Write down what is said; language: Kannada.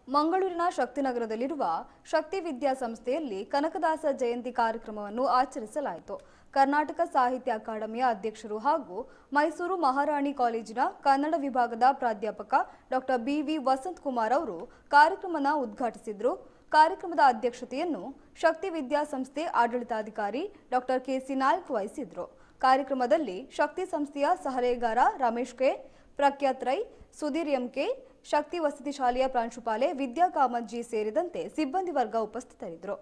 ಮಂಗಳೂರಿನ ಶಕ್ತಿನಗರದಲ್ಲಿರುವ ಶಕ್ತಿ ವಿದ್ಯಾಸಂಸ್ಥೆಯಲ್ಲಿ ಕನಕದಾಸ ಜಯಂತಿ ಕಾರ್ಯಕ್ರಮವನ್ನು ಆಚರಿಸಲಾಯಿತು. ಕರ್ನಾಟಕ ಸಾಹಿತ್ಯ ಅಕಾಡೆಮಿಯ ಅಧ್ಯಕ್ಷರು ಹಾಗೂ ಮೈಸೂರು ಮಹಾರಾಣಿ ಕಾಲೇಜಿನ ಕನ್ನಡ ವಿಭಾಗದ ಪ್ರಾಧ್ಯಾಪಕ ಡಾಕ್ಟರ್ ಬಿ.ವಿ. ವಸಂತಕುಮಾರ್ ಅವರು ಕಾರ್ಯಕ್ರಮವನ್ನು ಉದ್ಘಾಟಿಸಿದರು. ಕಾರ್ಯಕ್ರಮದ ಅಧ್ಯಕ್ಷತೆಯನ್ನು ಶಕ್ತಿ ವಿದ್ಯಾಸಂಸ್ಥೆ ಆಡಳಿತಾಧಿಕಾರಿ ಡಾಕ್ಟರ್ ಕೆ.ಸಿ. ನಾಯ್ಕ್ ವಹಿಸಿದರು. ಕಾರ್ಯಕ್ರಮದಲ್ಲಿ ಶಕ್ತಿ ಸಂಸ್ಥೆಯ ಸಲಹೆಗಾರ ರಮೇಶ್ ಕೆ, ಪ್ರಖ್ಯಾತ್ ರೈ, ಸುಧೀರ್ ಎಂಕೆ, ಶಕ್ತಿ ವಸತಿ ಶಾಲೆಯ ಪ್ರಾಂಶುಪಾಲೆ ವಿದ್ಯಾ ಕಾಮತ್ ಜಿ ಸೇರಿದಂತೆ ಸಿಬ್ಬಂದಿ ವರ್ಗ ಉಪಸ್ಥಿತರಿದ್ದರು.